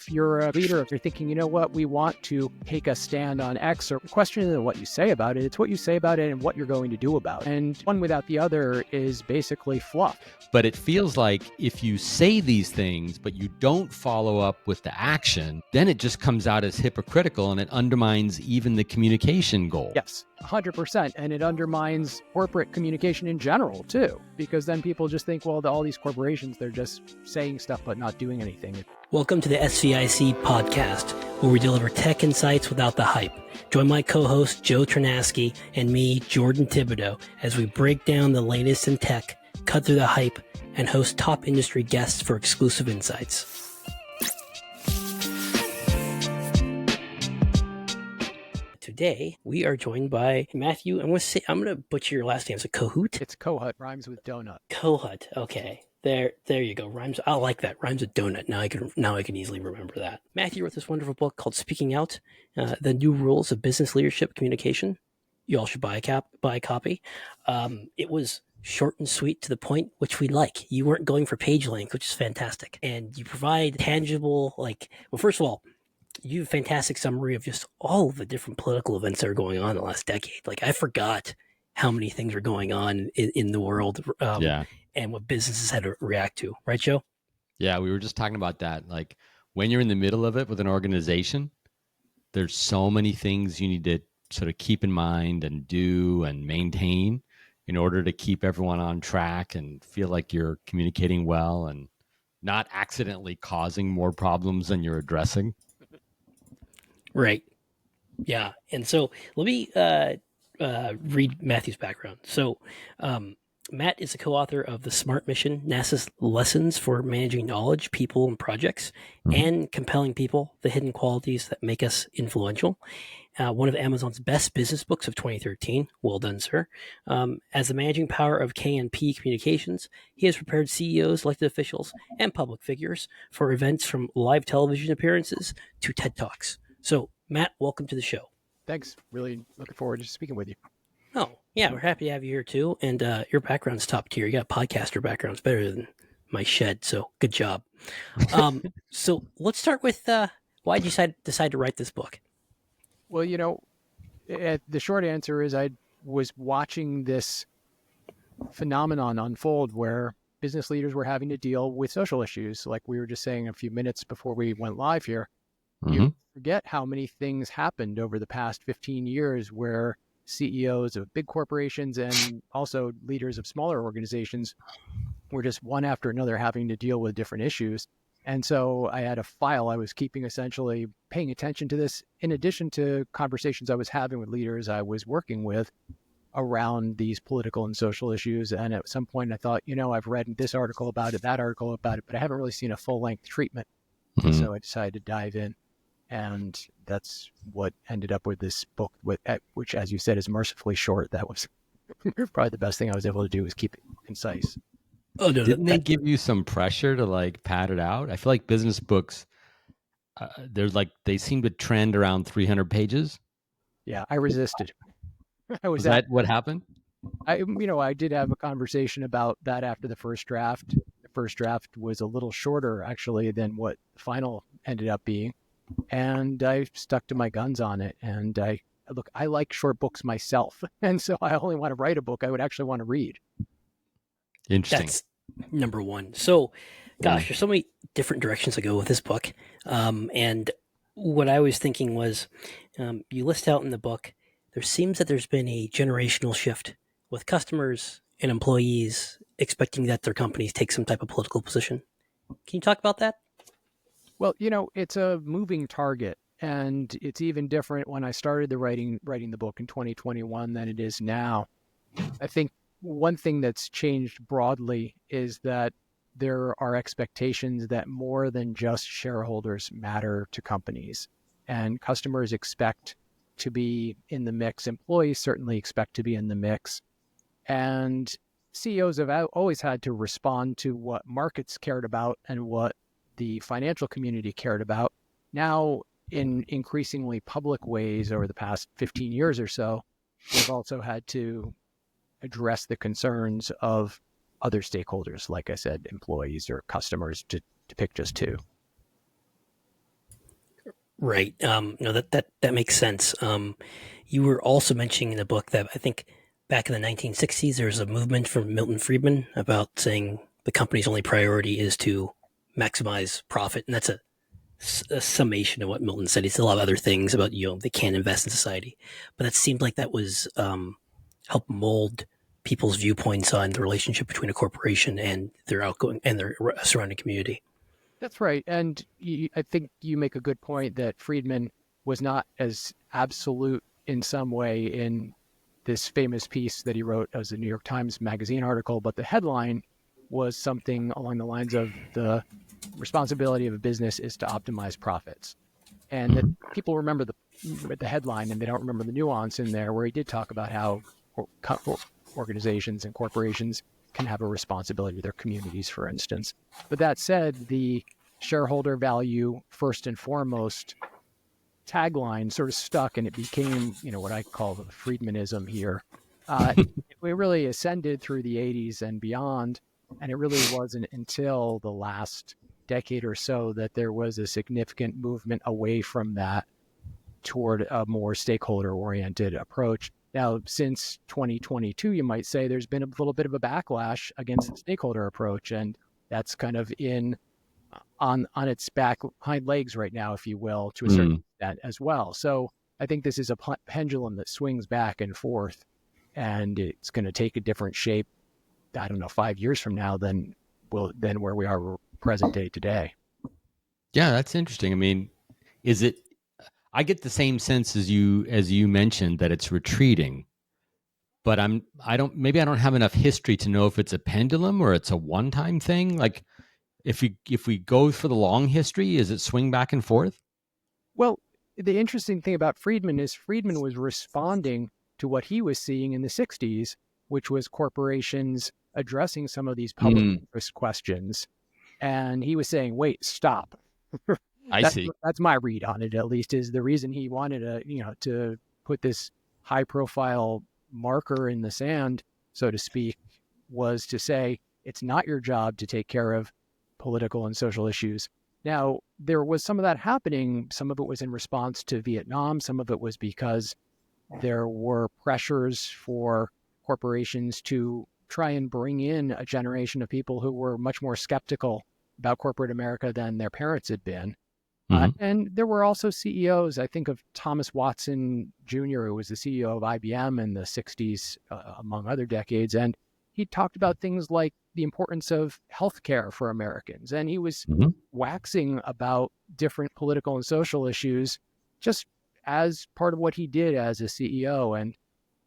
If you're a leader, if you're thinking, you know what, we want to take a stand on X, or question isn't what you say about it, it's what you say about it and what you're going to do about it. And one without the other is basically fluff. But it feels like if you say these things, but you don't follow up with the action, then it just comes out as hypocritical and it undermines even the communication goal. Yes, 100%. And it undermines corporate communication in general, too, because then people just think, well, all these corporations, they're just saying stuff but not doing anything. Welcome to the SVIC podcast, where we deliver tech insights without the hype. Join my co-host, Joe Trinaski, and me, Jordan Thibodeau, as we break down the latest in tech, cut through the hype, and host top industry guests for exclusive insights. Today, we are joined by Matthew. I'm going to butcher your last name. Is it Kohut? It's Kohut, rhymes with donut. Kohut. Okay. There you go. Rhymes. I like that. Rhymes with donut. Now I can easily remember that. Matthew wrote this wonderful book called Speaking Out, The New Rules of Business Leadership Communication. You all should buy a copy. It was short and sweet to the point, which we like. You weren't going for page length, which is fantastic. And you provide tangible, first of all, you have a fantastic summary of just all of the different political events that are going on in the last decade. I forgot how many things are going on in the world. And what businesses had to react to. Right, Joe? Yeah, we were just talking about that. Like when you're in the middle of it with an organization, there's so many things you need to sort of keep in mind and do and maintain in order to keep everyone on track and feel like you're communicating well and not accidentally causing more problems than you're addressing. Right. Yeah. And so let me read Matthew's background. So Matt is the co-author of The Smart Mission, NASA's Lessons for Managing Knowledge, People, and Projects, and Compelling People, The Hidden Qualities That Make Us Influential. One of Amazon's best business books of 2013. Well done, sir. As the managing power of K&P Communications, he has prepared CEOs, elected officials, and public figures for events from live television appearances to TED Talks. So, Matt, welcome to the show. Thanks. Really looking forward to speaking with you. Oh, yeah, we're happy to have you here too. And your background's top tier. You got podcaster backgrounds better than my shed. So good job. So let's start with why did you decide to write this book? Well, the short answer is I was watching this phenomenon unfold where business leaders were having to deal with social issues. Like we were just saying a few minutes before we went live here. You forget how many things happened over the past 15 years where CEOs of big corporations and also leaders of smaller organizations were just one after another having to deal with different issues. And so I had a file I was keeping, essentially paying attention to this in addition to conversations I was having with leaders I was working with around these political and social issues. And at some point I thought, I've read this article about it, that article about it, but I haven't really seen a full-length treatment. So I decided to dive in. And that's what ended up with this book, which, as you said, is mercifully short. That was probably the best thing I was able to do, was keep it concise. Oh, no, Didn't they give you some pressure to pad it out? I feel like business books, they seem to trend around 300 pages. Yeah, I resisted. Was that what happened? I did have a conversation about that after the first draft. The first draft was a little shorter, actually, than what the final ended up being. And I stuck to my guns on it. And I like short books myself. And so I only want to write a book I would actually want to read. Interesting. That's number one. So, gosh, there's so many different directions to go with this book. And what I was thinking was, you list out in the book, there seems that there's been a generational shift with customers and employees expecting that their companies take some type of political position. Can you talk about that? Well, it's a moving target, and it's even different when I started writing the book in 2021 than it is now. I think one thing that's changed broadly is that there are expectations that more than just shareholders matter to companies, and customers expect to be in the mix. Employees certainly expect to be in the mix, and CEOs have always had to respond to what markets cared about and what the financial community cared about. Now, in increasingly public ways over the past 15 years or so, they've also had to address the concerns of other stakeholders, like I said, employees or customers, to pick just two. Right. No, that makes sense. You were also mentioning in the book that I think back in the 1960s, there was a movement from Milton Friedman about saying the company's only priority is to maximize profit. And that's a summation of what Milton said. He said a lot of other things about, they can't invest in society. But it seemed like that was helped mold people's viewpoints on the relationship between a corporation and their outgoing and their surrounding community. That's right. And I think you make a good point that Friedman was not as absolute in some way in this famous piece that he wrote as a New York Times Magazine article, but the headline was something along the lines of the responsibility of a business is to optimize profits. And that people remember the headline and they don't remember the nuance in there where he did talk about how organizations and corporations can have a responsibility to their communities, for instance. But that said, the shareholder value first and foremost tagline sort of stuck, and it became, what I call the Friedmanism here. It really ascended through the 80s and beyond, and it really wasn't until the last decade or so that there was a significant movement away from that toward a more stakeholder-oriented approach. Now, since 2022, you might say there's been a little bit of a backlash against the stakeholder approach, and that's kind of on its hind legs right now, if you will, to a certain extent as well. So I think this is a pendulum that swings back and forth, and it's going to take a different shape, I don't know, 5 years from now than where we are present day today. Yeah, that's interesting. I mean, I get the same sense as you mentioned that it's retreating, but I don't have enough history to know if it's a pendulum or it's a one-time thing. Like if we go for the long history, is it swing back and forth? Well, the interesting thing about Friedman is Friedman was responding to what he was seeing in the 60s, which was corporations addressing some of these public interest questions. And he was saying, wait, stop. I see. That's my read on it, at least, is the reason he wanted to put this high profile marker in the sand, so to speak, was to say, it's not your job to take care of political and social issues. Now, there was some of that happening. Some of it was in response to Vietnam. Some of it was because there were pressures for corporations to try and bring in a generation of people who were much more skeptical about corporate America than their parents had been. And there were also CEOs. I think of Thomas Watson Jr., who was the CEO of IBM in the 60s, among other decades. And he talked about things like the importance of healthcare for Americans. And he was waxing about different political and social issues just as part of what he did as a CEO. And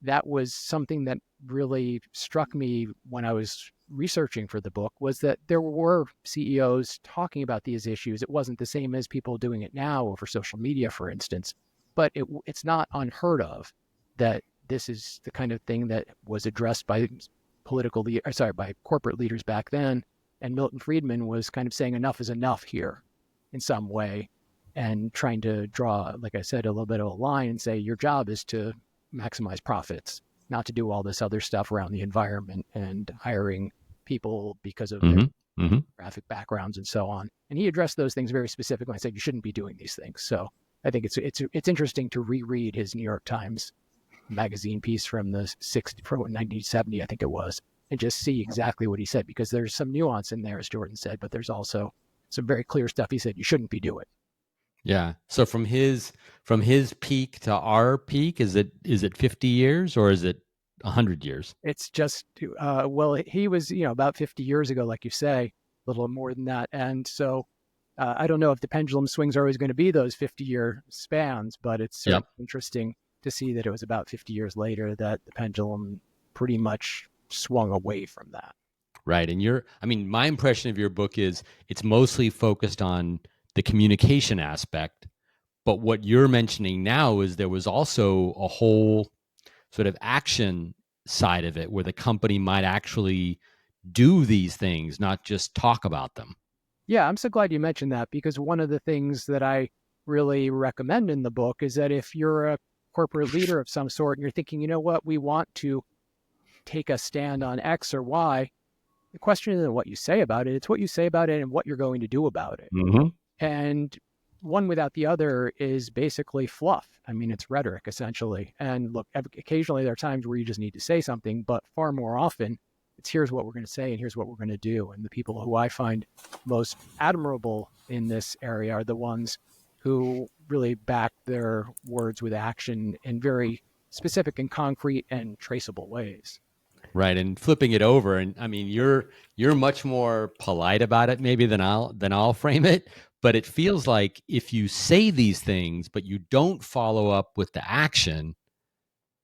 that was something that really struck me when I was researching for the book, was that there were CEOs talking about these issues. It wasn't the same as people doing it now over social media, for instance, but it's not unheard of that this is the kind of thing that was addressed by by corporate leaders back then. And Milton Friedman was kind of saying enough is enough here in some way, and trying to draw, like I said, a little bit of a line and say, your job is to maximize profits, not to do all this other stuff around the environment and hiring people because of their graphic backgrounds and so on. And he addressed those things very specifically and said, you shouldn't be doing these things. So I think it's interesting to reread his New York Times Magazine piece from 1970, I think it was, and just see exactly what he said, because there's some nuance in there, as Jordan said, but there's also some very clear stuff he said you shouldn't be doing. Yeah. So from his peak to our peak, is it 50 years or is it 100 years? It's just, well, he was, about 50 years ago, like you say, a little more than that. And so I don't know if the pendulum swings are always going to be those 50-year spans, but it's certainly interesting to see that it was about 50 years later that the pendulum pretty much swung away from that. Right. And my impression of your book is it's mostly focused on the communication aspect. But what you're mentioning now is there was also a whole sort of action side of it where the company might actually do these things, not just talk about them. Yeah, I'm so glad you mentioned that, because one of the things that I really recommend in the book is that if you're a corporate leader of some sort and you're thinking, you know what, we want to take a stand on X or Y, the question isn't what you say about it, it's what you say about it and what you're going to do about it. And one without the other is basically fluff. I mean, it's rhetoric essentially. And look, occasionally there are times where you just need to say something, but far more often it's here's what we're going to say and here's what we're going to do. And the people who I find most admirable in this area are the ones who really back their words with action in very specific and concrete and traceable ways. Right. And flipping it over. And I mean, you're much more polite about it maybe than I'll frame it. But it feels like if you say these things, but you don't follow up with the action,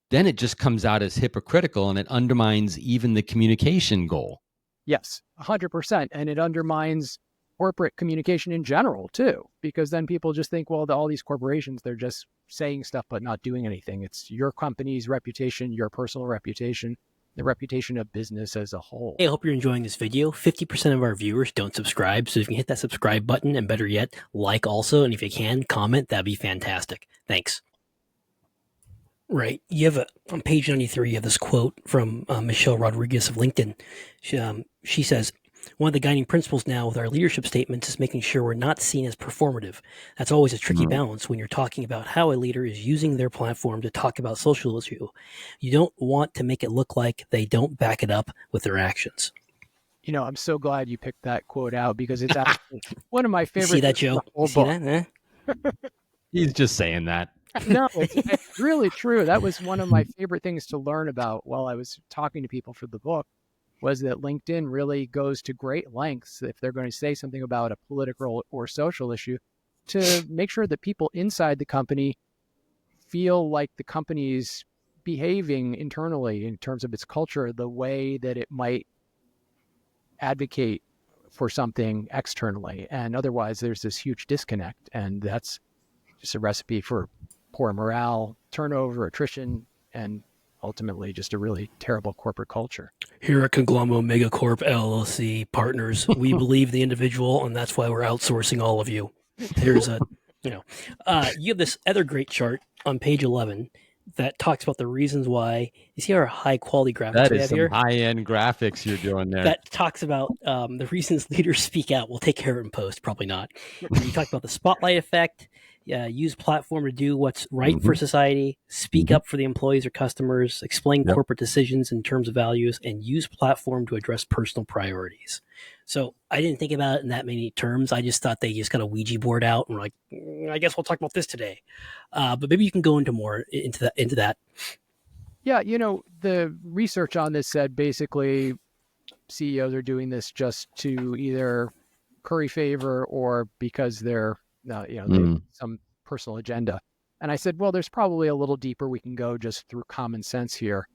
then it just comes out as hypocritical and it undermines even the communication goal. Yes, 100%. And it undermines corporate communication in general too, because then people just think, well, all these corporations, they're just saying stuff but not doing anything. It's your company's reputation, your personal reputation, the reputation of business as a whole. Hey, I hope you're enjoying this video. 50% of our viewers don't subscribe. So if you can hit that subscribe button, and better yet, like also. And if you can, comment, that'd be fantastic. Thanks. Right. You have on page 93, you have this quote from Michelle Rodriguez of LinkedIn. She says, one of the guiding principles now with our leadership statements is making sure we're not seen as performative. That's always a tricky balance when you're talking about how a leader is using their platform to talk about social issue. You don't want to make it look like they don't back it up with their actions. You know, I'm so glad you picked that quote out because it's actually one of my favorite. See that, Joe? See that? He's just saying that. No, it's really true. That was one of my favorite things to learn about while I was talking to people for the book, was that LinkedIn really goes to great lengths if they're going to say something about a political or social issue to make sure that people inside the company feel like the company's behaving internally in terms of its culture the way that it might advocate for something externally. And otherwise, there's this huge disconnect. And that's just a recipe for poor morale, turnover, attrition, and ultimately just a really terrible corporate culture. Here at Conglomerate Megacorp LLC partners, we believe the individual, and that's why we're outsourcing all of you. Here's a, you have this other great chart on page 11 that talks about the reasons why. You see our high quality graphics That we is have some here? high-end graphics you're doing there. That talks about the reasons leaders speak out. We'll take care of it in post, probably not. You talk about the spotlight effect, use platform to do what's right for society, speak up for the employees or customers, explain corporate decisions in terms of values, and use platform to address personal priorities. So I didn't think about it in that many terms. I just thought they just got a Ouija board out and were like, I guess we'll talk about this today. But maybe you can go into more into that. Yeah, the research on this said basically CEOs are doing this just to either curry favor or because they're, they have some personal agenda. And I said, well, there's probably a little deeper we can go just through common sense here.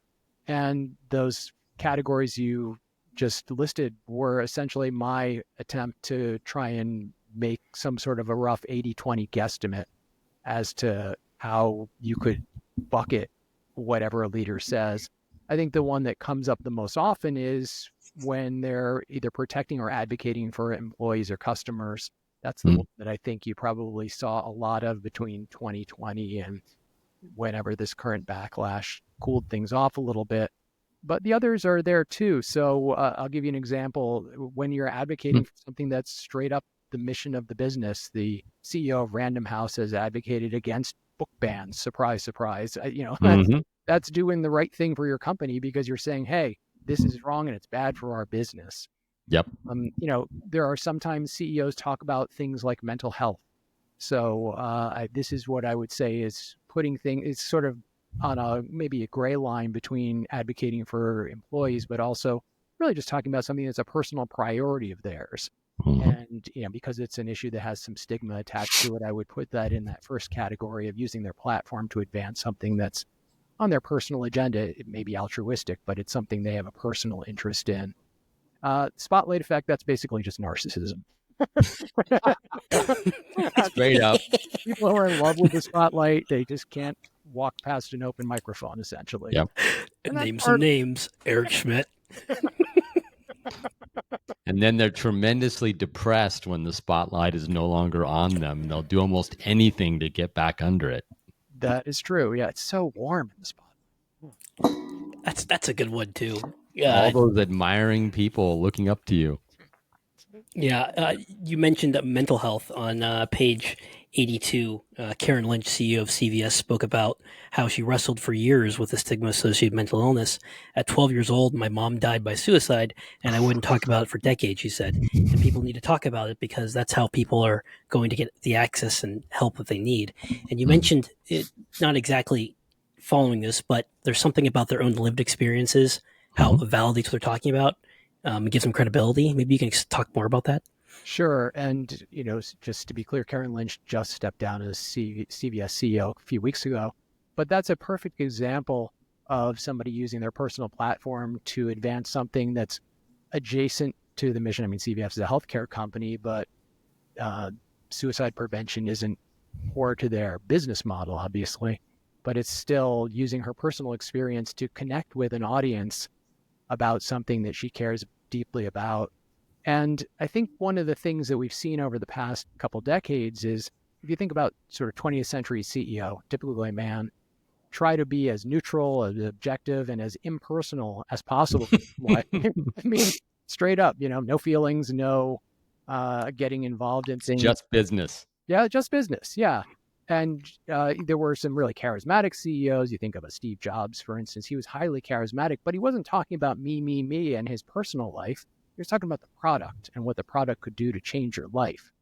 And those categories you just listed were essentially my attempt to try and make some sort of a rough 80-20 guesstimate as to how you could bucket whatever a leader says. I think the one that comes up the most often is when they're either protecting or advocating for employees or customers. That's the one that I think you probably saw a lot of between 2020 and whenever this current backlash cooled things off a little bit. But the others are there too. So I'll give you an example. When you're advocating for something that's straight up the mission of the business, the CEO of Random House has advocated against book bans. Surprise, surprise. That's doing the right thing for your company because you're saying, hey, this is wrong and it's bad for our business. Yep. There are sometimes CEOs talk about things like mental health. So this is what I would say is putting things, it's sort of on maybe a gray line between advocating for employees, but also really just talking about something that's a personal priority of theirs. And, because it's an issue that has some stigma attached to it, I would put that in that first category of using their platform to advance something that's on their personal agenda. It may be altruistic, but it's something they have a personal interest in. Spotlight effect, that's basically just narcissism. Straight up. People who are in love with the spotlight, they just can't walk past an open microphone, essentially. Yep. Name some names. Eric Schmidt. And then they're tremendously depressed when the spotlight is no longer on them. They'll do almost anything to get back under it. That is true. Yeah, it's so warm in the spotlight. That's a good one too. All those admiring people looking up to you. Yeah, you mentioned mental health on page 82, Karen Lynch, CEO of CVS, spoke about how she wrestled for years with the stigma associated with mental illness. At 12 years old, my mom died by suicide, and I wouldn't talk about it for decades, she said. And people need to talk about it because that's how people are going to get the access and help that they need. And you mentioned it, not exactly following this, but there's something about their own lived experiences, how it validates what they're talking about, gives them credibility. Maybe you can talk more about that. Sure. And, just to be clear, Karen Lynch just stepped down as CVS CEO a few weeks ago. But that's a perfect example of somebody using their personal platform to advance something that's adjacent to the mission. I mean, CVS is a healthcare company, but suicide prevention isn't core to their business model, obviously. But it's still using her personal experience to connect with an audience about something that she cares deeply about. And I think one of the things that we've seen over the past couple decades is, if you think about sort of 20th century CEO, typically a man, try to be as neutral, as objective, and as impersonal as possible. I mean, straight up, no feelings, no getting involved in things. Just business. Yeah, just business. Yeah. And there were some really charismatic CEOs. You think of a Steve Jobs, for instance. He was highly charismatic, but he wasn't talking about me, and his personal life. He was talking about the product and what the product could do to change your life.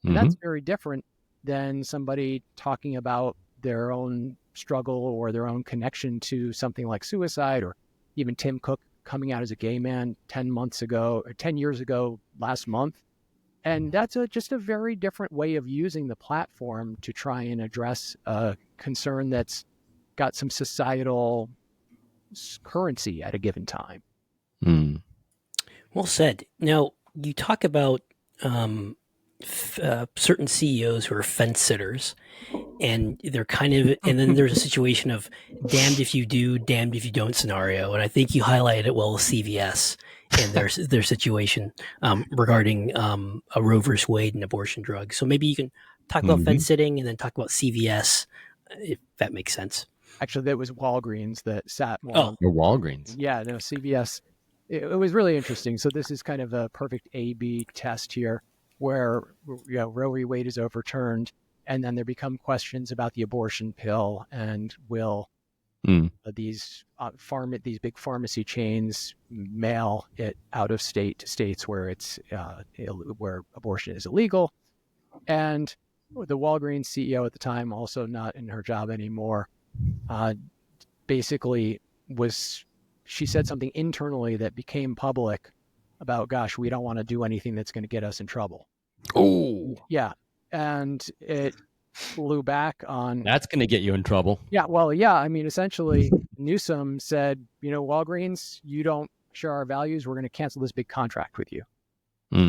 And that's very different than somebody talking about their own struggle or their own connection to something like suicide, or even Tim Cook coming out as a gay man 10 years ago last month. And that's just a very different way of using the platform to try and address a concern that's got some societal currency at a given time. Well said. Now, you talk about certain CEOs who are fence sitters, and they're and then there's a situation of damned if you do, damned if you don't scenario. And I think you highlighted it well with CVS and their situation regarding a Roe versus Wade and abortion drugs. So maybe you can talk about fence sitting and then talk about CVS, if that makes sense. Actually, that was Walgreens that sat more. Oh, Walgreens. Yeah, no, CVS. It was really interesting. So this is kind of a perfect A/B test here, where Roe v. Wade is overturned, and then there become questions about the abortion pill, and will these big pharmacy chains mail it out of state to states where it's where abortion is illegal. And the Walgreens CEO at the time, also not in her job anymore, basically she said something internally that became public about, gosh, we don't want to do anything that's going to get us in trouble. Oh, yeah. And it blew back on. That's going to get you in trouble. Yeah. Well, yeah. I mean, essentially, Newsom said, Walgreens, you don't share our values. We're going to cancel this big contract with you.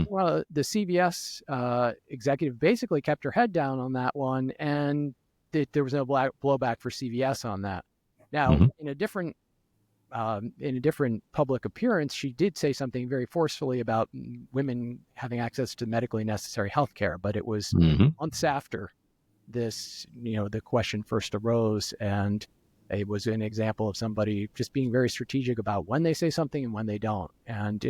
Well, the CVS executive basically kept her head down on that one, and there was no blowback for CVS on that. Now, in a different public appearance, she did say something very forcefully about women having access to medically necessary health care, but it was months after this, the question first arose, and it was an example of somebody just being very strategic about when they say something and when they don't. And,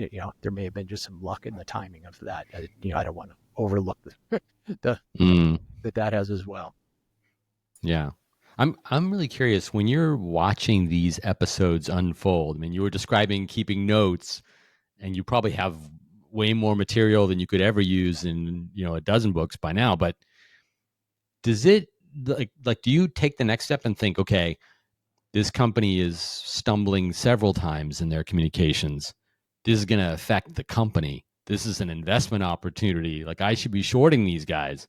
there may have been just some luck in the timing of that. I don't want to overlook that has as well. Yeah. I'm really curious, when you're watching these episodes unfold. I mean, you were describing keeping notes, and you probably have way more material than you could ever use in, a dozen books by now. But does it do you take the next step and think, okay, this company is stumbling several times in their communications. This is going to affect the company. This is an investment opportunity. I should be shorting these guys.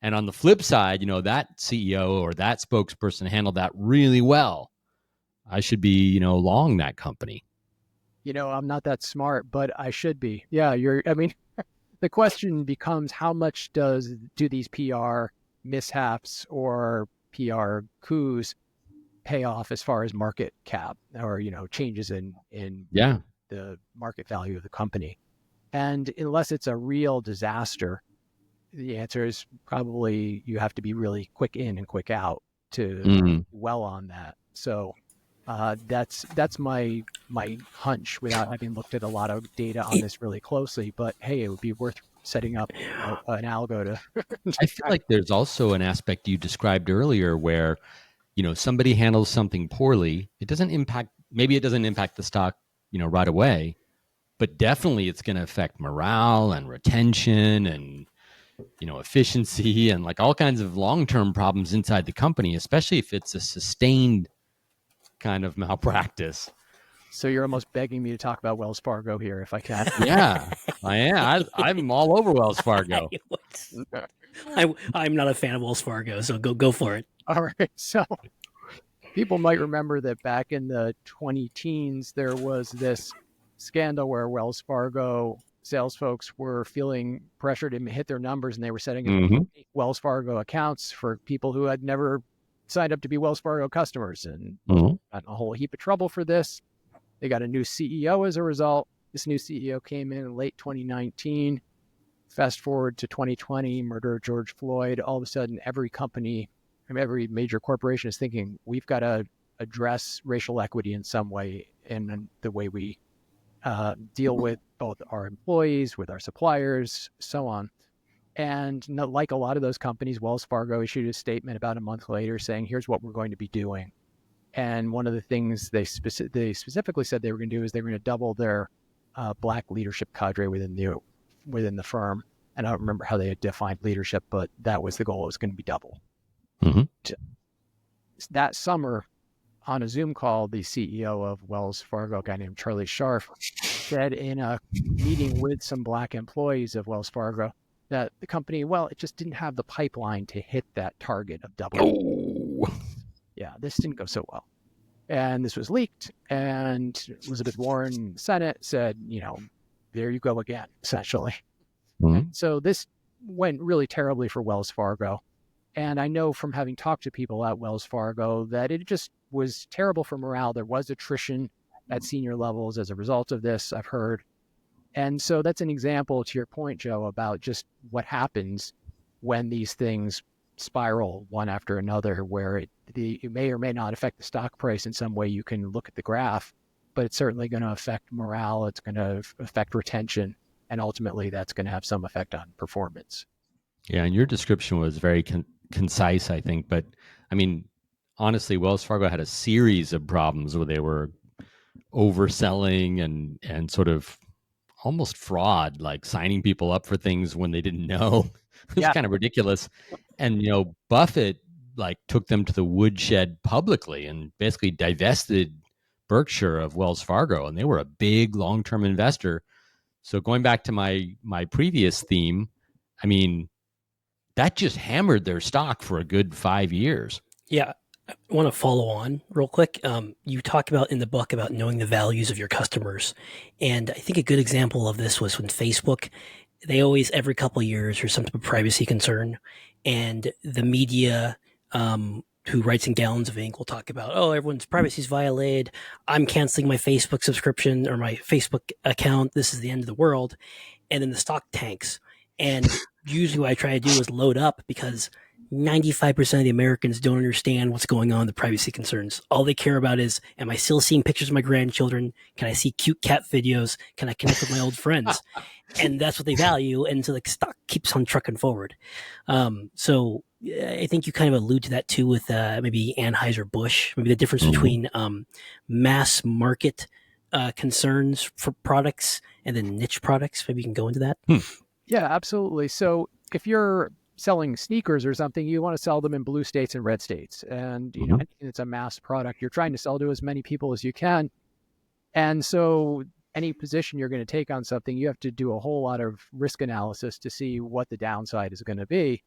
And on the flip side, that CEO or that spokesperson handled that really well. I should be, long that company. I'm not that smart, but I should be. Yeah, the question becomes, how much do these PR mishaps or PR coups pay off as far as market cap or, changes in the market value of the company? And unless it's a real disaster, the answer is probably you have to be really quick in and quick out to well on that. So that's my hunch without having looked at a lot of data on this really closely. But hey, it would be worth setting up an algo to. I feel like there's also an aspect you described earlier where, somebody handles something poorly. It doesn't impact the stock, right away, but definitely it's going to affect morale and retention and, efficiency and like all kinds of long-term problems inside the company, especially if it's a sustained kind of malpractice. So you're almost begging me to talk about Wells Fargo here, if I can. Yeah, I am. I'm all over Wells Fargo. I'm not a fan of Wells Fargo, so go for it. All right. So people might remember that back in the 2010s, there was this scandal where Wells Fargo sales folks were feeling pressured to hit their numbers, and they were setting up Wells Fargo accounts for people who had never signed up to be Wells Fargo customers, and got in a whole heap of trouble for this. They got a new CEO as a result. This new CEO came in late 2019. Fast forward to 2020, murder of George Floyd. All of a sudden, every company, every major corporation is thinking, we've got to address racial equity in some way in the way we deal with both our employees, with our suppliers, so on. And like a lot of those companies, Wells Fargo issued a statement about a month later saying, here's what we're going to be doing. And one of the things they specifically said they were going to do is they were going to double their black leadership cadre within the firm. And I don't remember how they had defined leadership, but that was the goal. It was going to be double. That summer, on a Zoom call, the CEO of Wells Fargo, a guy named Charlie Scharf, said in a meeting with some black employees of Wells Fargo that the company, it just didn't have the pipeline to hit that target of doubling. Yeah, this didn't go so well. And this was leaked, and Elizabeth Warren in the Senate said, there you go again, essentially. And so this went really terribly for Wells Fargo. And I know from having talked to people at Wells Fargo that it just was terrible for morale. There was attrition at senior levels as a result of this, I've heard. And so that's an example, to your point, Joe, about just what happens when these things spiral one after another, where it may or may not affect the stock price in some way. You can look at the graph, but it's certainly going to affect morale. It's going to affect retention. And ultimately, that's going to have some effect on performance. Yeah, and your description was very concise, I think. But I mean, honestly, Wells Fargo had a series of problems where they were overselling and sort of almost fraud, like signing people up for things when they didn't know. It's kind of ridiculous. And, Buffett took them to the woodshed publicly and basically divested Berkshire of Wells Fargo. And they were a big long-term investor. So going back to my previous theme, I mean, that just hammered their stock for a good 5 years. Yeah. I want to follow on real quick. You talk about in the book about knowing the values of your customers. And I think a good example of this was when Facebook, they always, every couple of years, there's some type of privacy concern. And the media, who writes in gallons of ink, will talk about, everyone's privacy is violated. I'm canceling my Facebook subscription or my Facebook account. This is the end of the world. And then the stock tanks. And usually what I try to do is load up, because 95% of the Americans don't understand what's going on with the privacy concerns. All they care about is, am I still seeing pictures of my grandchildren? Can I see cute cat videos? Can I connect with my old friends? And that's what they value. And so the stock keeps on trucking forward. So I think you kind of allude to that too with maybe Anheuser-Busch, maybe the difference between mass market concerns for products and then niche products. Maybe you can go into that. Yeah, absolutely. So if you're selling sneakers or something, you want to sell them in blue states and red states. And, anything that's a mass product, you're trying to sell to as many people as you can. And so any position you're going to take on something, you have to do a whole lot of risk analysis to see what the downside is going to be.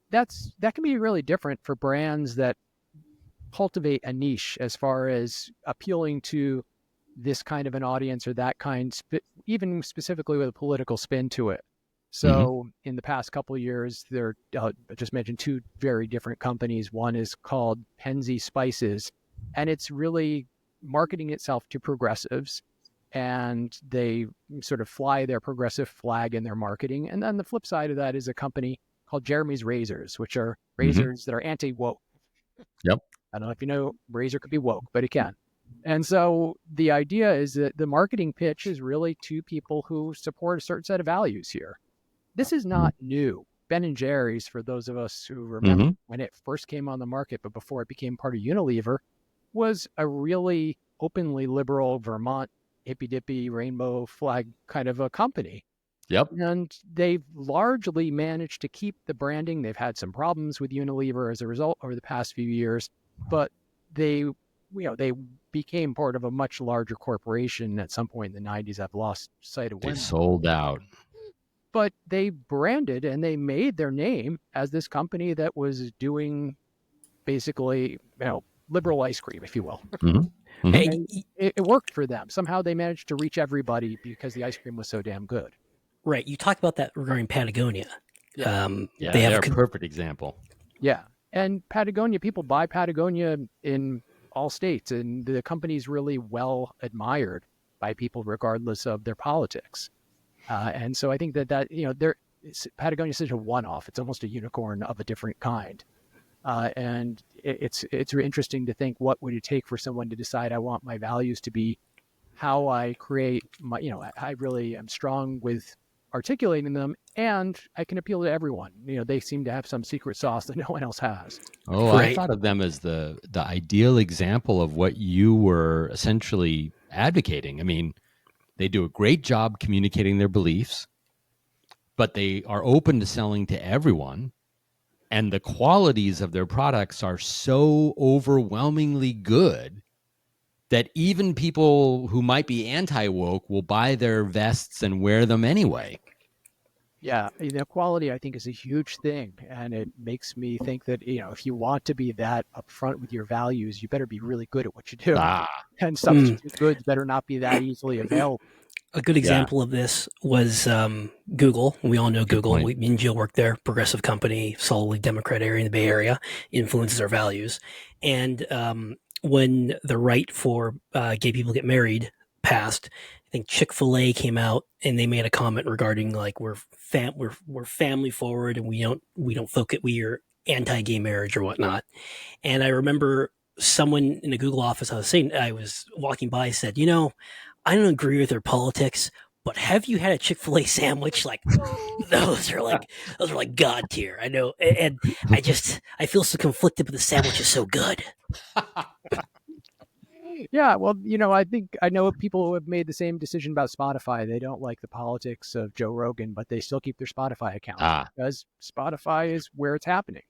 That can be really different for brands that cultivate a niche as far as appealing to this kind of an audience or that kind, even specifically with a political spin to it. So in the past couple of years, I just mentioned two very different companies. One is called Penzi Spices, and it's really marketing itself to progressives, and they sort of fly their progressive flag in their marketing. And then the flip side of that is a company called Jeremy's Razors, which are razors that are anti-woke. Yep. I don't know if you know, razor could be woke, but it can. And so the idea is that the marketing pitch is really to people who support a certain set of values here. this is not new. Ben and Jerry's, for those of us who remember when it first came on the market, but before it became part of Unilever, was a really openly liberal Vermont hippy-dippy rainbow flag kind of a company. Yep. And they've largely managed to keep the branding. They've had some problems with Unilever as a result over the past few years, but they became part of a much larger corporation at some point in the 90s. I've lost sight of when. They sold out. But they branded and they made their name as this company that was doing basically, liberal ice cream, if you will. And it worked for them. Somehow they managed to reach everybody because the ice cream was so damn good. Right. You talked about that regarding Patagonia. They're a perfect example. Yeah. And Patagonia, people buy Patagonia in all states, and the company's really well admired by people regardless of their politics. And so I think that Patagonia is such a one-off. It's almost a unicorn of a different kind. And it's interesting to think, what would it take for someone to decide, I want my values to be how I create my, I really am strong with articulating them, and I can appeal to everyone. They seem to have some secret sauce that no one else has. Oh, right. I thought of them as the ideal example of what you were essentially advocating. I mean, they do a great job communicating their beliefs, but they are open to selling to everyone. And the qualities of their products are so overwhelmingly good that even people who might be anti-woke will buy their vests and wear them anyway. Yeah, quality, I think, is a huge thing. And it makes me think that, if you want to be that upfront with your values, you better be really good at what you do. And substitute goods better not be that easily available. A good example of this was Google. We all know Google. Me and Jill worked there, progressive company, solidly Democrat area in the Bay Area, influences our values. And when the right for gay people to get married passed, I think Chick-fil-A came out and they made a comment regarding, like, we're family forward and we don't focus, we are anti-gay marriage or whatnot. And I remember someone in the Google office I was walking by said, I don't agree with their politics, but have you had a Chick-fil-A sandwich? Like, those are like God tier. I know. And I feel so conflicted, but the sandwich is so good. Yeah. Well, I know people who have made the same decision about Spotify. They don't like the politics of Joe Rogan, but they still keep their Spotify account because Spotify is where it's happening.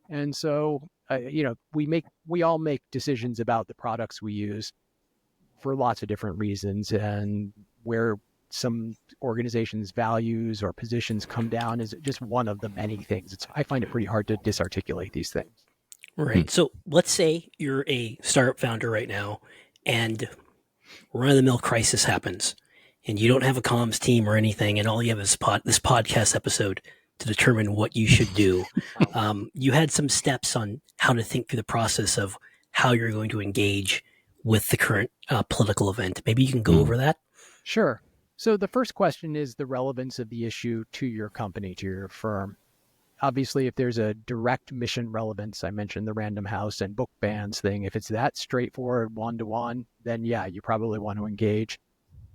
And so, we all make decisions about the products we use for lots of different reasons, and where some organizations' values or positions come down is just one of the many things. I find it pretty hard to disarticulate these things. Right. So let's say you're a startup founder right now and run-of-the-mill crisis happens and you don't have a comms team or anything, and all you have is this podcast episode to determine what you should do. You had some steps on how to think through the process of how you're going to engage with the current political event. Maybe you can go over that? Sure. So the first question is the relevance of the issue to your company, to your firm. Obviously, if there's a direct mission relevance, I mentioned the Random House and book bans thing. If it's that straightforward one-to-one, then yeah, you probably want to engage.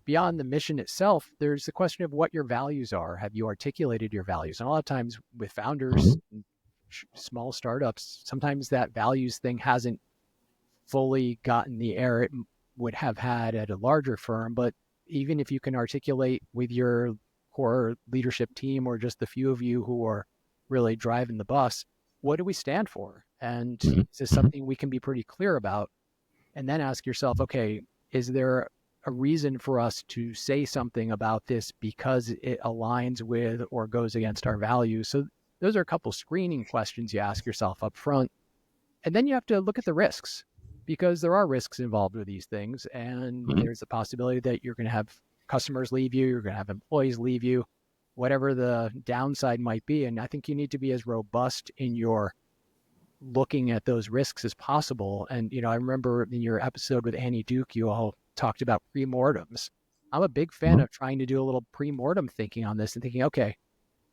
Beyond the mission itself, there's the question of what your values are. Have you articulated your values? And a lot of times with founders, small startups, sometimes that values thing hasn't fully gotten the air it would have had at a larger firm. But even if you can articulate with your core leadership team, or just the few of you who are really driving the bus, what do we stand for? And is this something we can be pretty clear about? And then ask yourself, okay, is there a reason for us to say something about this because it aligns with or goes against our values? So those are a couple screening questions you ask yourself up front. And then you have to look at the risks, because there are risks involved with these things. And there's the possibility that you're going to have customers leave you, you're going to have employees leave you, whatever the downside might be. And I think you need to be as robust in your looking at those risks as possible. And, I remember in your episode with Annie Duke, you all talked about pre-mortems. I'm a big fan of trying to do a little pre-mortem thinking on this and thinking, okay,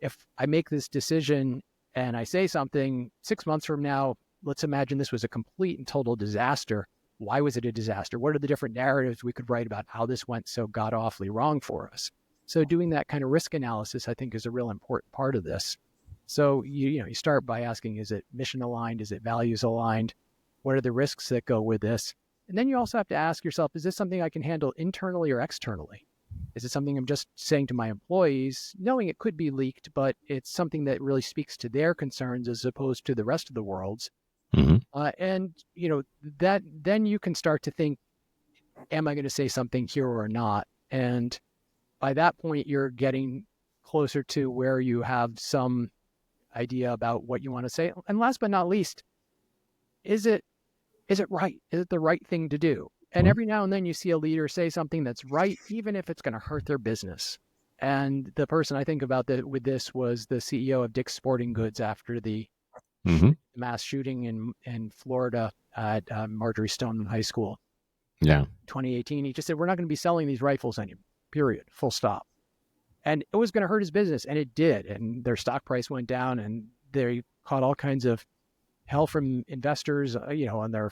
if I make this decision and I say something 6 months from now, let's imagine this was a complete and total disaster. Why was it a disaster? What are the different narratives we could write about how this went so god-awfully wrong for us? So doing that kind of risk analysis, I think, is a real important part of this. So you start by asking, is it mission aligned? Is it values aligned? What are the risks that go with this? And then you also have to ask yourself, is this something I can handle internally or externally? Is it something I'm just saying to my employees, knowing it could be leaked, but it's something that really speaks to their concerns as opposed to the rest of the world's? Mm-hmm. And that then you can start to think, am I going to say something here or not? And by that point, you're getting closer to where you have some idea about what you want to say. And last but not least, is it right? Is it the right thing to do? And every now and then you see a leader say something that's right, even if it's going to hurt their business. And the person I think about with this was the CEO of Dick's Sporting Goods after the mass shooting in Florida at Marjorie Stoneman High School. Yeah. 2018. He just said, we're not going to be selling these rifles anymore, period, full stop. And it was going to hurt his business, and it did. And their stock price went down, and they caught all kinds of hell from investors, on their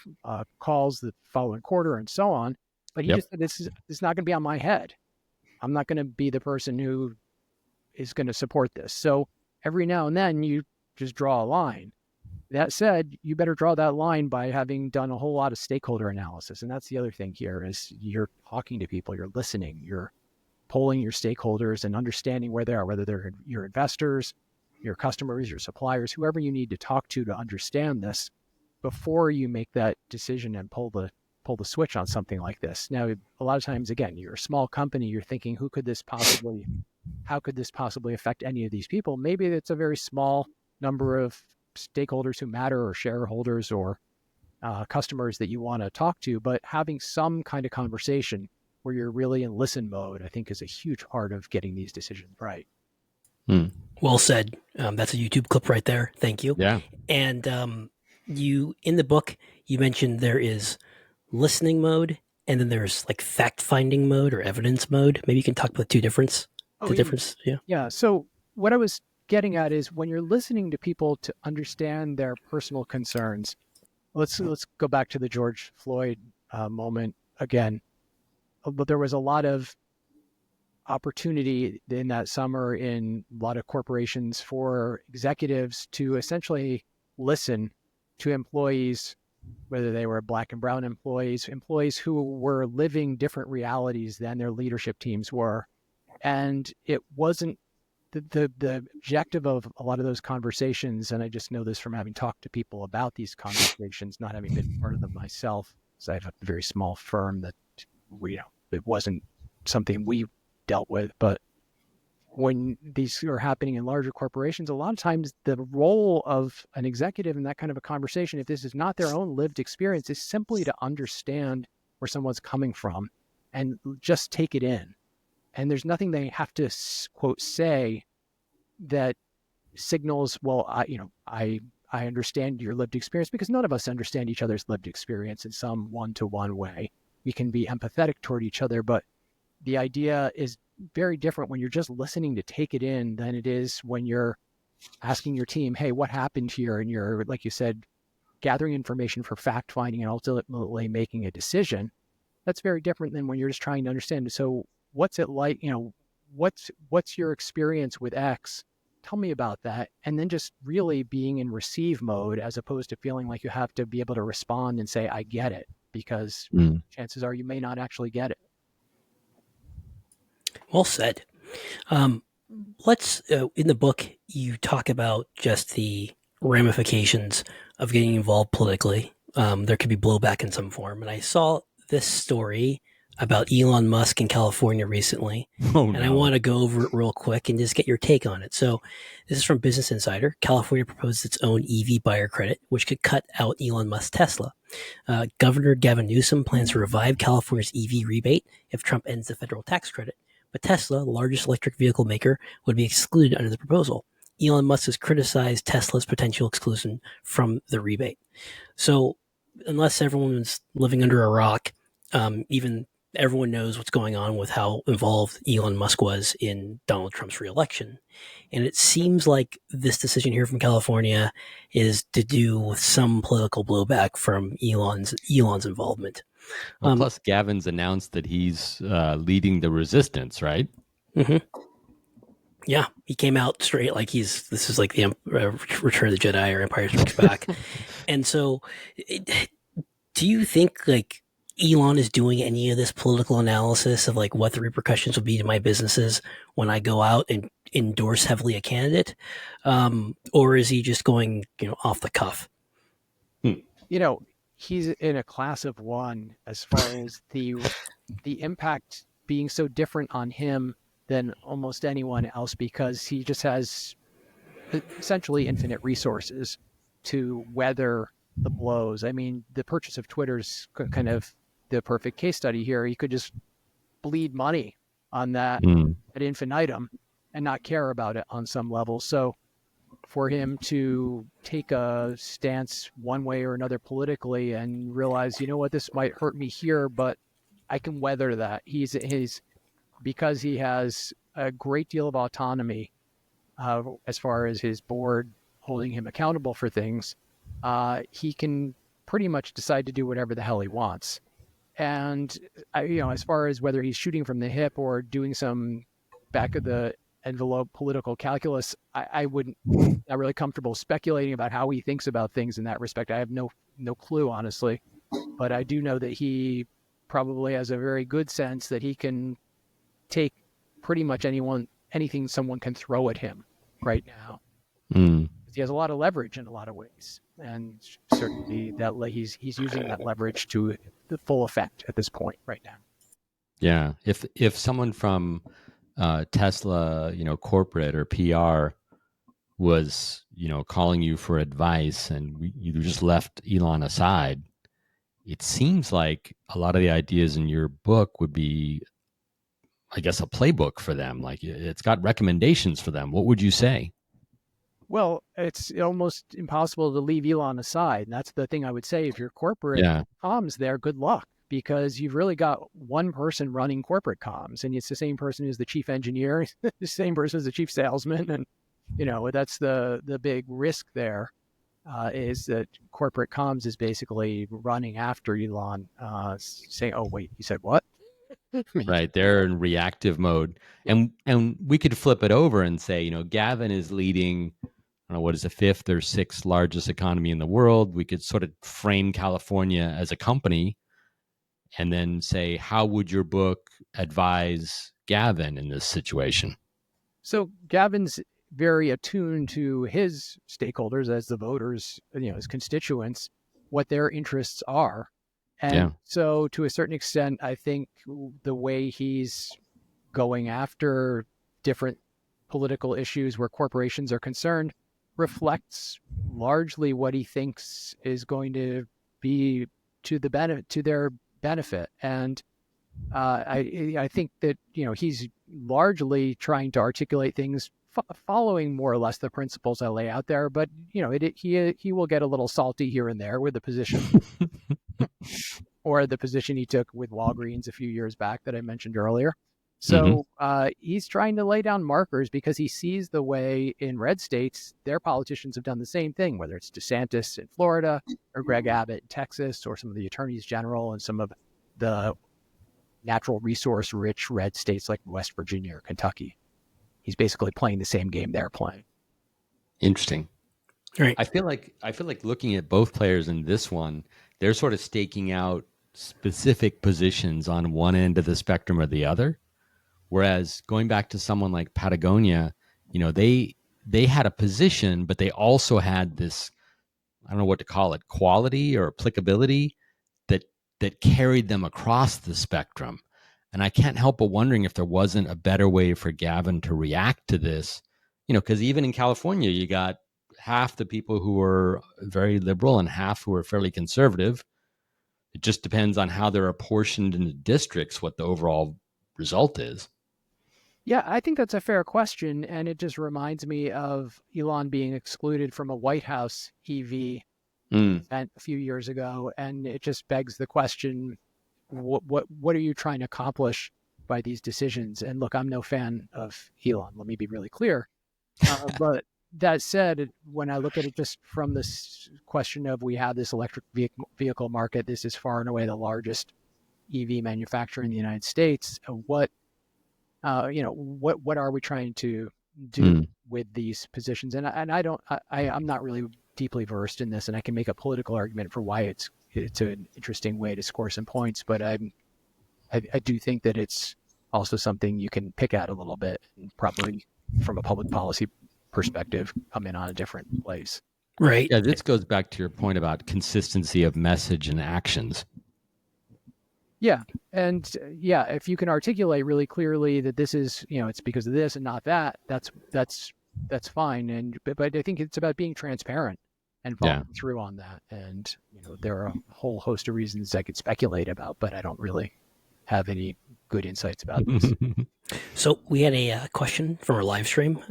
calls the following quarter and so on. But he just said, this is not going to be on my head. I'm not going to be the person who is going to support this. So every now and then you just draw a line. That said, you better draw that line by having done a whole lot of stakeholder analysis. And that's the other thing here is you're talking to people, you're listening, you're polling your stakeholders and understanding where they are, whether they're your investors, your customers, your suppliers, whoever you need to talk to understand this before you make that decision and pull the switch on something like this. Now, a lot of times, again, you're a small company, you're thinking, how could this possibly affect any of these people? Maybe it's a very small number of stakeholders who matter or shareholders or customers that you want to talk to, but having some kind of conversation where you're really in listen mode, I think is a huge part of getting these decisions right. Well said. That's a YouTube clip right there. Thank you. Yeah. And you, in the book, you mentioned there is listening mode and then there's like fact-finding mode or evidence mode. Maybe you can talk about the difference. Yeah. Yeah. So what I was getting at is when you're listening to people to understand their personal concerns, let's go back to the George Floyd moment again. But there was a lot of opportunity in that summer in a lot of corporations for executives to essentially listen to employees, whether they were Black and brown employees who were living different realities than their leadership teams were. And it wasn't the objective of a lot of those conversations, and I just know this from having talked to people about these conversations, not having been part of them myself, because I have a very small firm that it wasn't something we dealt with. But when these are happening in larger corporations, a lot of times the role of an executive in that kind of a conversation, if this is not their own lived experience, is simply to understand where someone's coming from and just take it in. And there's nothing they have to quote say that signals, well, I understand your lived experience, because none of us understand each other's lived experience in some one-to-one way. We can be empathetic toward each other, but the idea is very different when you're just listening to take it in than it is when you're asking your team, hey, what happened here? And you're, like you said, gathering information for fact finding and ultimately making a decision. That's very different than when you're just trying to understand. So what's it like? What's your experience with X? Tell me about that. And then just really being in receive mode, as opposed to feeling like you have to be able to respond and say, I get it, because chances are you may not actually get it. Well said. Let's, in the book, you talk about just the ramifications of getting involved politically. There could be blowback in some form. And I saw this story about Elon Musk in California recently. And I want to go over it real quick and just get your take on it. So this is from Business Insider. California proposed its own EV buyer credit, which could cut out Elon Musk's Tesla. Governor Gavin Newsom plans to revive California's EV rebate if Trump ends the federal tax credit. But Tesla, the largest electric vehicle maker, would be excluded under the proposal. Elon Musk has criticized Tesla's potential exclusion from the rebate. So unless everyone's living under a rock, even everyone knows what's going on with how involved Elon Musk was in Donald Trump's reelection. And it seems like this decision here from California is to do with some political blowback from Elon's involvement. Well, plus Gavin's announced that he's leading the resistance, right? Mm-hmm. Yeah, he came out straight like this is like the Return of the Jedi or Empire Strikes Back. And so, do you think like Elon is doing any of this political analysis of like what the repercussions will be to my businesses when I go out and endorse heavily a candidate, or is he just going off the cuff? You know, he's in a class of one as far as the impact being so different on him than almost anyone else because he just has essentially infinite resources to weather the blows. I mean, the purchase of Twitter's kind of the perfect case study here. He could just bleed money on that at infinitum and not care about it on some level. So for him to take a stance one way or another politically and realize, you know what, this might hurt me here, but I can weather that. Because he has a great deal of autonomy as far as his board holding him accountable for things. He can pretty much decide to do whatever the hell he wants. And as far as whether he's shooting from the hip or doing some back of the envelope political calculus, I wouldn't, not really comfortable speculating about how he thinks about things in that respect. I have no clue, honestly, but I do know that he probably has a very good sense that he can take pretty much anything someone can throw at him right now. He has a lot of leverage in a lot of ways, and certainly that he's using that leverage to the full effect at this point right now. Yeah, if someone from Tesla, corporate or PR was, calling you for advice and you just left Elon aside, it seems like a lot of the ideas in your book would be, I guess, a playbook for them. Like it's got recommendations for them. What would you say? Well, it's almost impossible to leave Elon aside. And that's the thing I would say. If you're corporate comms there, good luck, because you've really got one person running corporate comms, and it's the same person who's the chief engineer, the same person as the chief salesman. And, that's the big risk there, is that corporate comms is basically running after Elon, saying, oh, wait, you said what? Right. They're in reactive mode. And we could flip it over and say, Gavin is leading, I don't know, what is the fifth or sixth largest economy in the world. We could sort of frame California as a company and then say, how would your book advise Gavin in this situation? So Gavin's very attuned to his stakeholders as the voters, his constituents, what their interests are. And so to a certain extent, I think the way he's going after different political issues where corporations are concerned reflects largely what he thinks is going to be to their benefit. And I think that he's largely trying to articulate things following more or less the principles I lay out there. But he will get a little salty here and there with the position or the position he took with Walgreens a few years back that I mentioned earlier. So he's trying to lay down markers because he sees the way in red states their politicians have done the same thing, whether it's DeSantis in Florida or Greg Abbott in Texas or some of the attorneys general and some of the natural resource rich red states like West Virginia or Kentucky. He's basically playing the same game they're playing. Interesting. Right. I feel like looking at both players in this one, they're sort of staking out specific positions on one end of the spectrum or the other. Whereas going back to someone like Patagonia, they had a position, but they also had this, I don't know what to call it, quality or applicability that carried them across the spectrum. And I can't help but wondering if there wasn't a better way for Gavin to react to this, because even in California, you got half the people who are very liberal and half who are fairly conservative. It just depends on how they're apportioned in the districts, what the overall result is. Yeah, I think that's a fair question. And it just reminds me of Elon being excluded from a White House EV event a few years ago. And it just begs the question, what are you trying to accomplish by these decisions? And look, I'm no fan of Elon. Let me be really clear. But that said, when I look at it just from this question of we have this electric vehicle market, this is far and away the largest EV manufacturer in the United States. What what are we trying to do Mm. with these positions? And I'm not really deeply versed in this, and I can make a political argument for why it's an interesting way to score some points, but I do think that it's also something you can pick at a little bit, and probably from a public policy perspective, come in on a different place. Right. Yeah, this goes back to your point about consistency of message and actions. Yeah. And if you can articulate really clearly that this is, it's because of this and not that, that's fine. But I think it's about being transparent and following through on that. And, there are a whole host of reasons I could speculate about, but I don't really have any good insights about this. So we had a question from our live stream.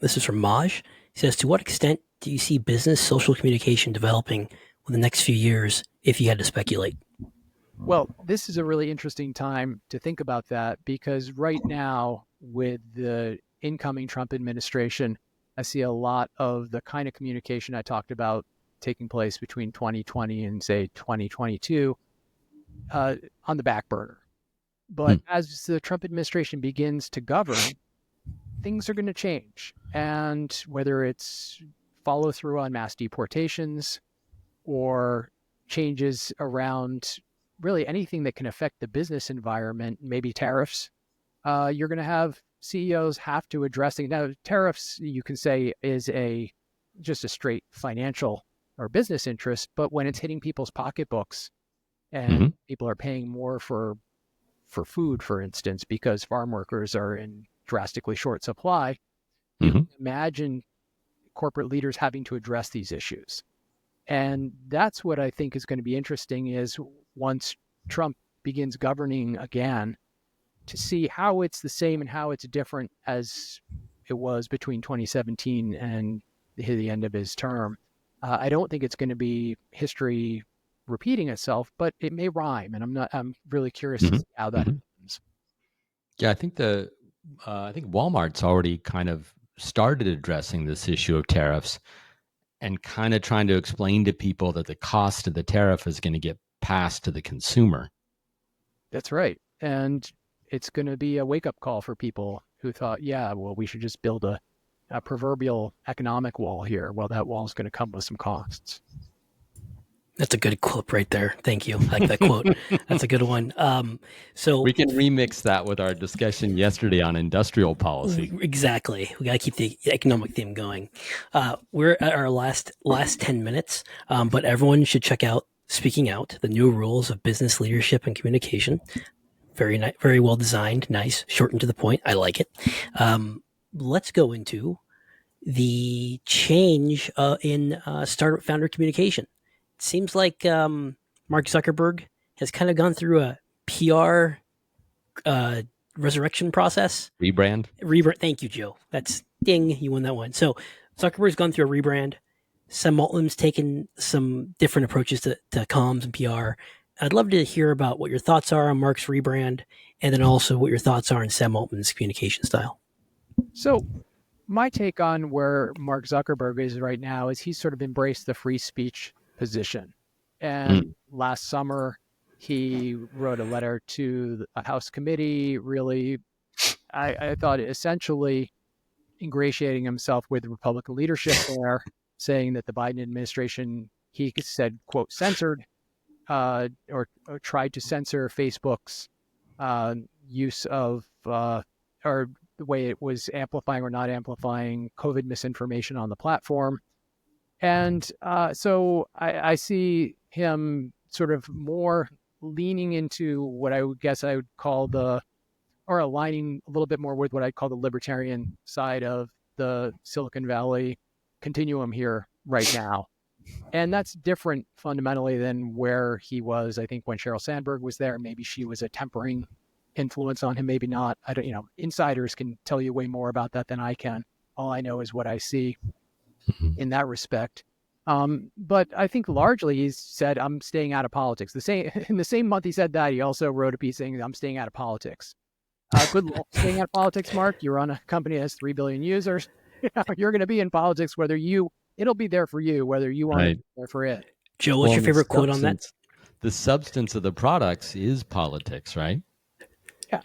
This is from Maj. He says, to what extent do you see business social communication developing in the next few years if you had to speculate? Well, this is a really interesting time to think about that, because right now with the incoming Trump administration, I see a lot of the kind of communication I talked about taking place between 2020 and say 2022 on the back burner. But as the Trump administration begins to govern, things are going to change. And whether it's follow through on mass deportations or changes around really anything that can affect the business environment, maybe tariffs, you're going to have CEOs have to address it. Now, tariffs, you can say, is just a straight financial or business interest, but when it's hitting people's pocketbooks and people are paying more for food, for instance, because farm workers are in drastically short supply, you can imagine corporate leaders having to address these issues. And that's what I think is going to be interesting, is once Trump begins governing again, to see how it's the same and how it's different as it was between 2017 and the end of his term. I don't think it's going to be history repeating itself, but it may rhyme, and I'm really curious to see how that happens. Yeah, I think Walmart's already kind of started addressing this issue of tariffs and kind of trying to explain to people that the cost of the tariff is going to get passed to the consumer. That's right. And it's going to be a wake-up call for people who thought, we should just build a proverbial economic wall here. Well, that wall is going to come with some costs. That's a good quote right there. Thank you. I like that quote. That's a good one. So we can remix that with our discussion yesterday on industrial policy. Exactly. We got to keep the economic theme going. We're at our last 10 minutes, but everyone should check out Speaking Out, the New Rules of Business Leadership and Communication. Very well designed, nice, short and to the point. I like it. Let's go into the change in startup founder communication. It seems like Mark Zuckerberg has kind of gone through a PR resurrection process. Rebrand. Thank you, Joe. That's ding. You won that one. So Zuckerberg's gone through a rebrand. Sam Altman's taken some different approaches to comms and PR. I'd love to hear about what your thoughts are on Mark's rebrand, and then also what your thoughts are on Sam Altman's communication style. So my take on where Mark Zuckerberg is right now is he's sort of embraced the free speech position. And last summer, he wrote a letter to a House committee, really, I thought essentially ingratiating himself with the Republican leadership there, saying that the Biden administration, he said, quote, censored or tried to censor Facebook's use of or the way it was amplifying or not amplifying COVID misinformation on the platform. And so I see him sort of more leaning into what I would guess I would call or aligning a little bit more with what I'd call the libertarian side of the Silicon Valley continuum here right now. And that's different fundamentally than where he was, I think, when Sheryl Sandberg was there. Maybe she was a tempering influence on him, maybe not. I don't, insiders can tell you way more about that than I can. All I know is what I see in that respect. But I think largely he's said, I'm staying out of politics. In the same month he said that, he also wrote a piece saying, I'm staying out of politics. Good luck staying out of politics, Mark. You're on a company that has 3 billion users. You're going to be in politics it'll be there for you, whether you want it to be there for it. Joe, what's your favorite quote on that? The substance of the products is politics, right? Yeah.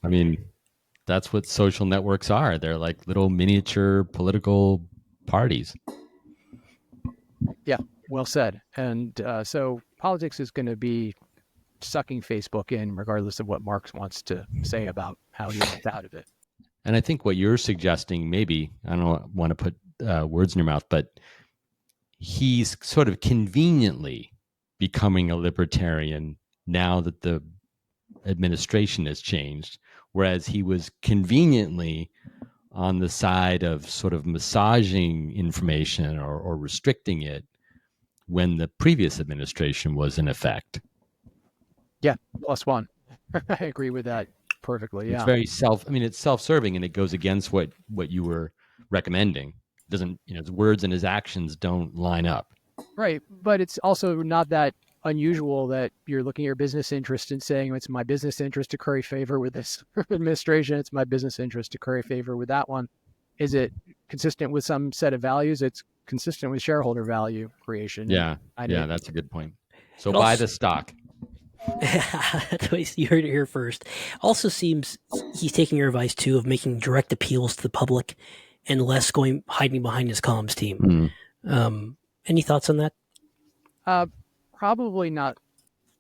I mean, that's what social networks are. They're like little miniature political parties. Yeah, well said. And so politics is going to be sucking Facebook in, regardless of what Marx wants to say about how he gets out of it. And I think what you're suggesting, maybe, I don't want to put words in your mouth, but he's sort of conveniently becoming a libertarian now that the administration has changed, whereas he was conveniently on the side of sort of massaging information or restricting it when the previous administration was in effect. Yeah, +1. I agree with that perfectly. Yeah. It's very it's self-serving, and it goes against what you were recommending. It doesn't, his words and his actions don't line up. Right. But it's also not that unusual that you're looking at your business interest and saying, it's my business interest to curry favor with this administration. It's my business interest to curry favor with that one. Is it consistent with some set of values? It's consistent with shareholder value creation. Yeah. That's a good point. So It buy also- the stock. You heard it here first. Also seems he's taking your advice too of making direct appeals to the public and less hiding behind his comms team. Any thoughts on that? Probably not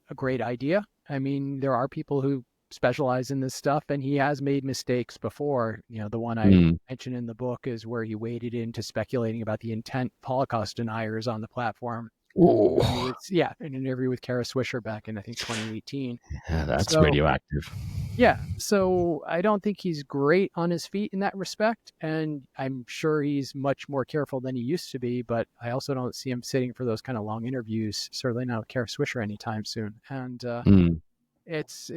a great idea. I mean, there are people who specialize in this stuff, and he has made mistakes before. The one I mentioned in the book is where he waded into speculating about the intent of Holocaust deniers on the platform. Oh. In an interview with Kara Swisher back in, I think, 2018. Yeah, that's radioactive. Yeah, so I don't think he's great on his feet in that respect, and I'm sure he's much more careful than he used to be, but I also don't see him sitting for those kind of long interviews, certainly not with Kara Swisher anytime soon. And it's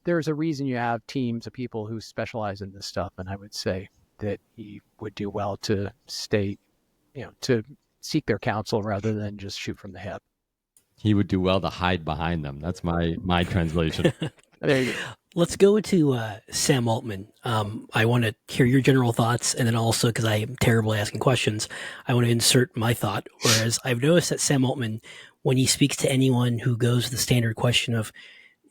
there's a reason you have teams of people who specialize in this stuff, and I would say that he would do well to stay, to seek their counsel rather than just shoot from the hip. He would do well to hide behind them. That's my translation. There you go. Let's go to Sam Altman. I want to hear your general thoughts, and then also, because I am terrible at asking questions, I want to insert my thought. Whereas I've noticed that Sam Altman, when he speaks to anyone who goes the standard question of,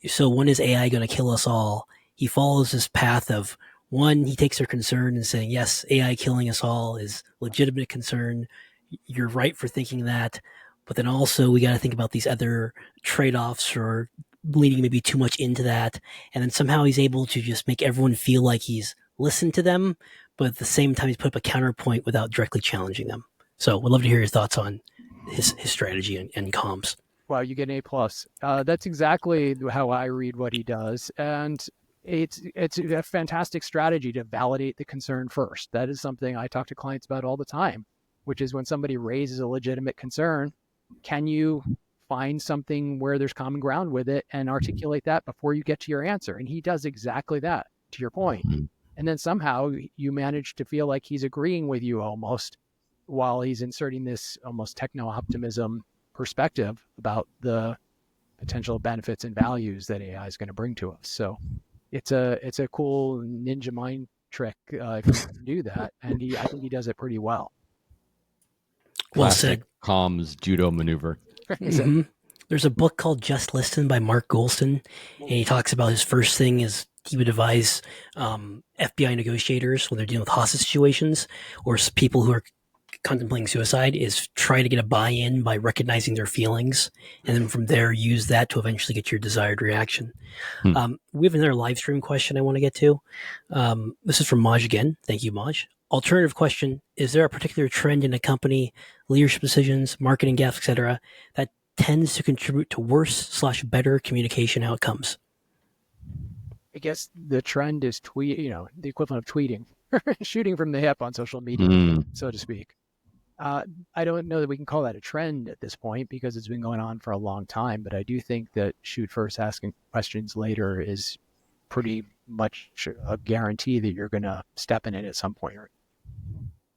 so when is AI going to kill us all? He follows this path of, one, he takes their concern and saying, yes, AI killing us all is legitimate concern. You're right for thinking that. But then also we got to think about these other trade-offs or leaning maybe too much into that. And then somehow he's able to just make everyone feel like he's listened to them, but at the same time he's put up a counterpoint without directly challenging them. So we'd love to hear your thoughts on his strategy and comms. Wow, you get an A+. That's exactly how I read what he does. And it's a fantastic strategy to validate the concern first. That is something I talk to clients about all the time, which is when somebody raises a legitimate concern, can you find something where there's common ground with it and articulate that before you get to your answer? And he does exactly that, to your point. And then somehow you manage to feel like he's agreeing with you almost, while he's inserting this almost techno-optimism perspective about the potential benefits and values that AI is going to bring to us. So it's a cool ninja mind trick if you can do that. And I think he does it pretty well. Well Classic said. comms judo maneuver. Mm-hmm. There's a book called Just Listen by Mark Goulston, and he talks about his first thing is he would advise FBI negotiators when they're dealing with hostage situations or people who are contemplating suicide is try to get a buy-in by recognizing their feelings, and then from there use that to eventually get your desired reaction. We have another live stream question I want to get to. This is from Maj again. Thank you, Maj. Alternative question, is there a particular trend in a company, leadership decisions, marketing gaps, etc., that tends to contribute to worse/better communication outcomes? I guess the trend is the equivalent of tweeting, shooting from the hip on social media, so to speak. I don't know that we can call that a trend at this point because it's been going on for a long time, but I do think that shoot first, asking questions later is pretty much a guarantee that you're going to step in it at some point.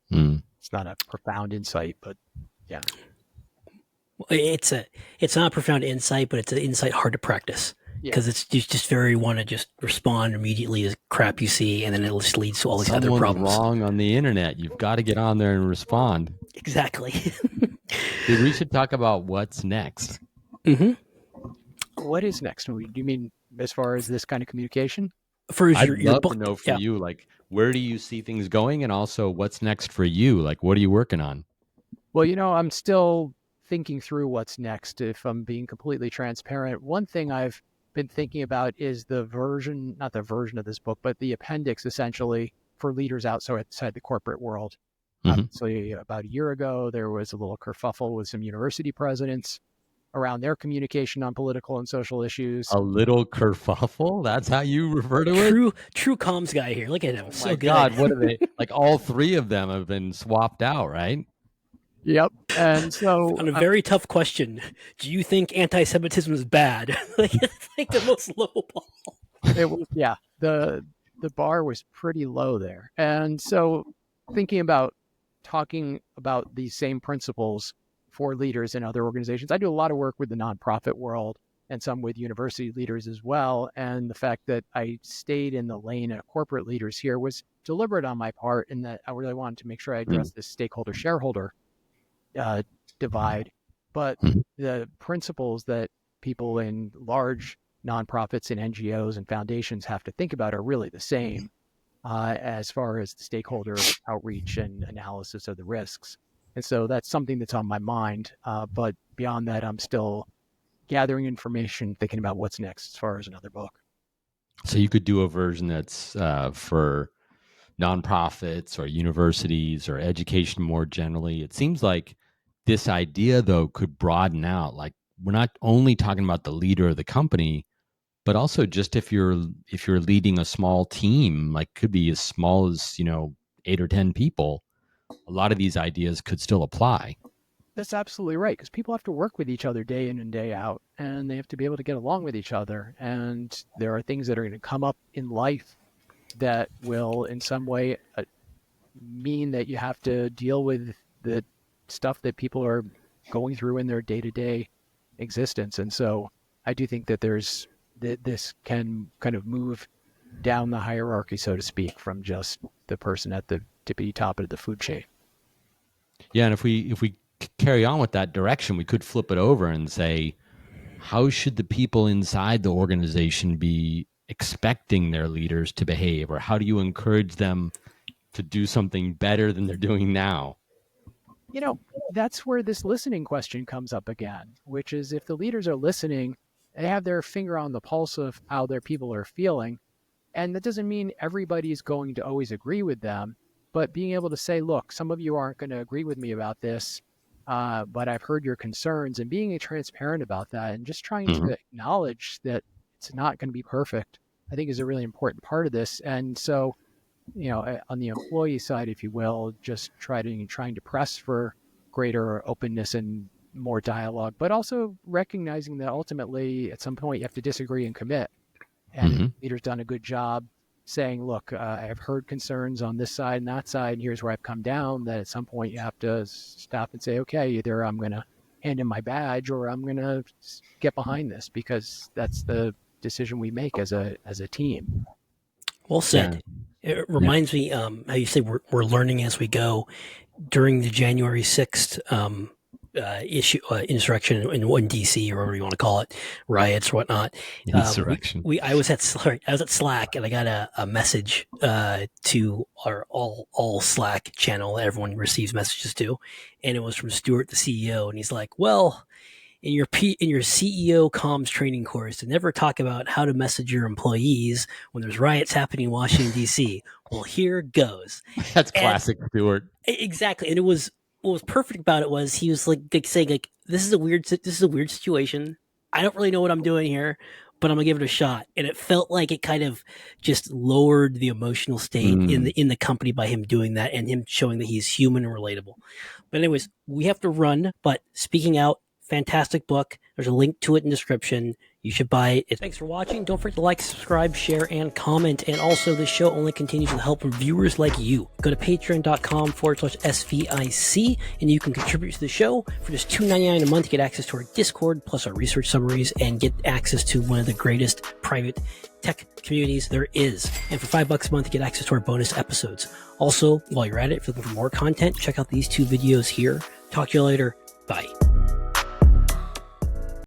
It's not a profound insight, but yeah. It's not a profound insight, but it's an insight hard to practice because it's just very want to just respond immediately to crap you see, and then it just leads to all these other problems. Wrong on the internet. You've got to get on there and respond. Exactly. Dude, we should talk about what's next. Mm-hmm. What is next? Do you mean as far as this kind of communication? For I'd your love book, to know for you, like, where do you see things going, and also what's next for you? Like, what are you working on? Well, I'm still thinking through what's next. If I'm being completely transparent, one thing I've been thinking about is not the version of this book, but the appendix essentially for leaders outside the corporate world. Mhm. Obviously, about a year ago, there was a little kerfuffle with some university presidents around their communication on political and social issues. A little kerfuffle? That's how you refer to it? true comms guy here. Look at him, Oh so my good. God, what are they? Like, all three of them have been swapped out, right? Yep. And so On a very tough question, do you think anti-Semitism is bad? It's like the most low ball. it was, yeah, the bar was pretty low there. And so thinking about talking about these same principles for leaders in other organizations, I do a lot of work with the nonprofit world and some with university leaders as well. And the fact that I stayed in the lane of corporate leaders here was deliberate on my part, in that I really wanted to make sure I addressed this stakeholder shareholder divide. But Mhm. the principles that people in large nonprofits and NGOs and foundations have to think about are really the same as far as the stakeholder outreach and analysis of the risks. And so that's something that's on my mind. But beyond that, I'm still gathering information, thinking about what's next as far as another book. So you could do a version that's for nonprofits or universities or education more generally. It seems like this idea, though, could broaden out. Like, we're not only talking about the leader of the company, but also just if you're leading a small team, like could be as small as 8 or 10 people. A lot of these ideas could still apply. That's absolutely right, because people have to work with each other day in and day out, and they have to be able to get along with each other. And there are things that are going to come up in life that will, in some way, mean that you have to deal with the stuff that people are going through in their day-to-day existence. And so I do think that this can kind of move down the hierarchy, so to speak, from just the person at the tippity top of the food chain. Yeah, and if we carry on with that direction, we could flip it over and say, how should the people inside the organization be expecting their leaders to behave, or how do you encourage them to do something better than they're doing now? That's where this listening question comes up again, which is, if the leaders are listening, they have their finger on the pulse of how their people are feeling. And that doesn't mean everybody's going to always agree with them, but being able to say, look, some of you aren't going to agree with me about this, but I've heard your concerns, and being transparent about that and just trying Mhm. to acknowledge that it's not going to be perfect, I think is a really important part of this. And so, on the employee side, if you will, just trying to press for greater openness and more dialogue, but also recognizing that ultimately at some point you have to disagree and commit. And the Mhm. leader's done a good job saying, look, I've heard concerns on this side and that side, and here's where I've come down, that at some point you have to stop and say, okay, either I'm going to hand in my badge or I'm going to get behind this, because that's the decision we make as a team. Well said. It reminds me how you say we're learning as we go. During the January 6th insurrection in DC, or whatever you want to call it, riots or whatnot. Insurrection. I was at Slack, and I got a message to our all Slack channel that everyone receives messages to, and it was from Stuart, the CEO, and he's like, "Well, in your CEO comms training course, to never talk about how to message your employees when there's riots happening in Washington D.C." Well, here goes. That's classic Stuart. Exactly, and what was perfect about it was he was like saying, like, this is a weird situation. I don't really know what I'm doing here, but I'm gonna give it a shot. And it felt like it kind of just lowered the emotional state in the company by him doing that, and him showing that he's human and relatable. But anyways, we have to run. But speaking out, fantastic book. There's a link to it in the description. You should buy it. Thanks for watching. Don't forget to like, subscribe, share, and comment. And also, this show only continues with the help of viewers like you. Go to patreon.com/SVIC, and you can contribute to the show for just $2.99 a month to get access to our Discord, plus our research summaries, and get access to one of the greatest private tech communities there is. And for $5 a month, you get access to our bonus episodes. Also, while you're at it, if you're looking for more content, check out these two videos here. Talk to you later. Bye.